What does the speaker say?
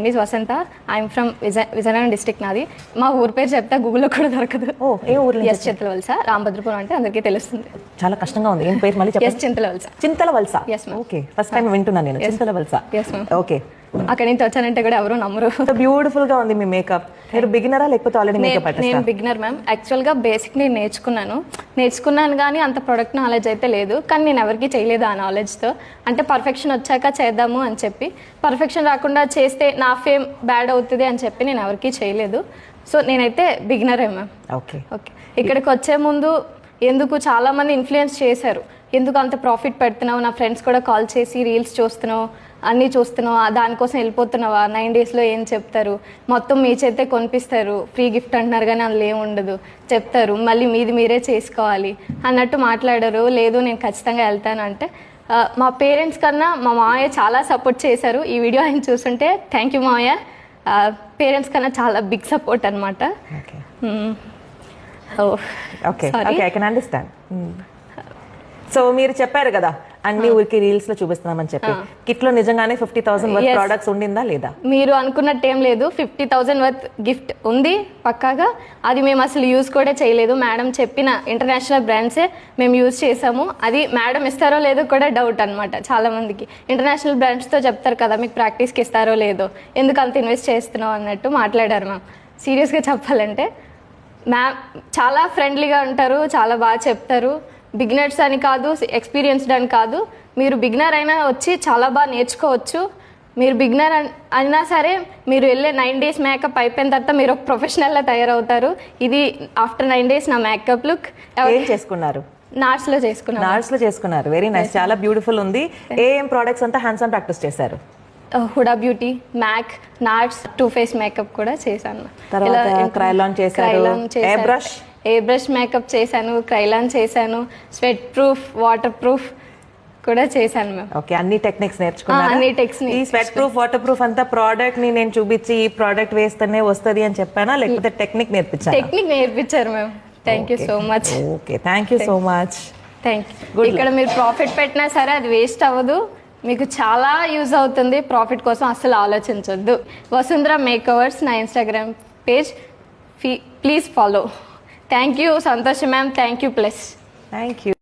Name is Vasantha. I'm from Vizianagaram district నాది. మా ఊరి పేరు చెప్తే గూగుల్లో కూడా దొరకదు. ఏ ఊరు? ఎస్ చింతలవలస. రామభద్రపురం అంటే అందరికీ తెలుస్తుంది. చాలా కష్టంగా ఉంది. ఏం పేరు మళ్ళీ చెప్పండి? Yes Chintalavalasa. Chintalavalasa. Yes ma'am. Okay, first time వింటున్నాను నేను చింతలవలస. Yes ma'am. ఓకే, అక్కడి నుంచి వచ్చానంటే కూడా ఎవరు నమ్మరు. బ్యూటిఫుల్ గా ఉంది మీ మేకప్. మీరు బిగినరా లేకపోతే ఆల్రెడీ మేకప్ ఆర్టిస్టా? నేను బిగినర్ మ్యామ్. యాక్చువల్గా బేసిక్ నేను నేర్చుకున్నాను కానీ అంత ప్రొడక్ట్ నాలెడ్జ్ అయితే లేదు. కానీ నేను ఎవరికి చేయలేదు ఆ నాలెడ్జ్తో. అంటే పర్ఫెక్షన్ వచ్చాక చేద్దాము అని చెప్పి, పర్ఫెక్షన్ రాకుండా చేస్తే నా ఫేమ్ బ్యాడ్ అవుతుంది అని చెప్పి నేను ఎవరికి చేయలేదు. సో నేనైతే బిగినరే మ్యామ్. Okay okay. ఇక్కడికి వచ్చే ముందు ఎందుకు చాలామంది ఇన్ఫ్లుయెన్స్ చేశారు, ఎందుకు అంత ప్రాఫిట్ పెడుతున్నావు, నా ఫ్రెండ్స్ కూడా కాల్ చేసి రీల్స్ చూస్తున్నావు, అన్నీ చూస్తున్నావు, దానికోసం వెళ్ళిపోతున్నావా, 9 daysలో ఏం చెప్తారు, మొత్తం మీ చేతే కొనిపిస్తారు, ఫ్రీ గిఫ్ట్ అంటున్నారు కానీ అందులో ఏం ఉండదు చెప్తారు, మళ్ళీ మీది మీరే చేసుకోవాలి అన్నట్టు మాట్లాడారు. లేదు నేను ఖచ్చితంగా వెళ్తాను అంటే, మా పేరెంట్స్ కన్నా మా మావయ్య చాలా సపోర్ట్ చేశారు. ఈ వీడియో ఆయన చూస్తుంటే థ్యాంక్ యూ మావయ్య. పేరెంట్స్ కన్నా చాలా బిగ్ సపోర్ట్ అనమాట. Okay, I can understand. So మీరు చెప్పారు కదా అన్ని ఊరికి రీల్స్ లో చూపిస్తున్నామని చెప్పి, కిట్ లో నిజంగానే 50,000 వర్త్ ప్రొడక్ట్స్ ఉండిందా లేదా? మీరు అనుకున్నట్టు ఏం లేదు. 50,000 వర్త్ గిఫ్ట్ ఉంది పక్కాగా. అది మేము అసలు యూజ్ కూడా చేయలేదు. మేడం చెప్పిన ఇంటర్నేషనల్ బ్రాండ్సే మేము యూజ్ చేసాము. అది మేడం ఇస్తారో లేదో కూడా డౌట్ అనమాట చాలా మందికి. ఇంటర్నేషనల్ బ్రాండ్స్తో చెప్తారు కదా మీకు ప్రాక్టీస్కి ఇస్తారో లేదో, ఎందుకు అంత ఇన్వెస్ట్ చేస్తున్నావు అన్నట్టు మాట్లాడారు మ్యామ్. సీరియస్గా చెప్పాలంటే మ్యామ్ చాలా ఫ్రెండ్లీగా ఉంటారు, చాలా బాగా చెప్తారు. బిగినర్స్ అని కాదు, ఎక్స్పీరియన్స్డ్ అని కాదు, మీరు బిగినర్ అయినా వచ్చి చాలా బాగా నేర్చుకోవచ్చు. మీరు బిగినర్ అయినా సరే మీరు వెళ్ళే 9 days మేకప్ అయిపోయిన తర్వాత మీరు ఒక ప్రొఫెషనల్లా తయారవుతారు. ఇది ఆఫ్టర్ 9 days నా మేకప్ లుక్. ఏం చేసుకున్నారు? నార్స్లో చేసుకున్నారు. వెరీ నైస్, చాలా బ్యూటిఫుల్ ఉంది. ఏం ప్రోడక్ట్స్ అంతా హ్యాండ్స్ ఆన్ ప్రాక్టీస్ చేశారు? హుడా బ్యూటీ, మ్యాక్, నాట్స్, 2 face మేకప్ కూడా చేశాను. తర్వాత క్రైలాన్ చేశారు, ఎయిర్ బ్రష్ మేకప్ చేశాను, క్రైలాన్ చేశాను, స్వెట్ ప్రూఫ్, వాటర్ ప్రూఫ్ కూడా చేశాను మ్యామ్. ఓకే, అన్ని టెక్నిక్స్ నేర్చుకున్నాను. అన్ని టెక్నిక్స్. ఈ స్వెట్ ప్రూఫ్, వాటర్ ప్రూఫ్ అంతా ప్రోడక్ట్ ని నేను చూపించి ఈ ప్రోడక్ట్ వేస్తేనే వస్తుంది అని చెప్పానా, లేకపోతే టెక్నిక్ నేర్పించారు? టెక్నిక్ నేర్పించారు ma'am. Thank you so much. Okay, thank you so much. Thank you. ఇక్కడ మీరు ప్రాఫిట్ పెట్టినా సరే అది వేస్ట్ అవ్వదు, మీకు చాలా యూజ్ అవుతుంది. ప్రాఫిట్ కోసం అస్సలు ఆలోచించొద్దు. వసుంధర మేకవర్స్ నా Instagram page, please follow. Thank you Santosh ma'am. Thank you plus. Thank you.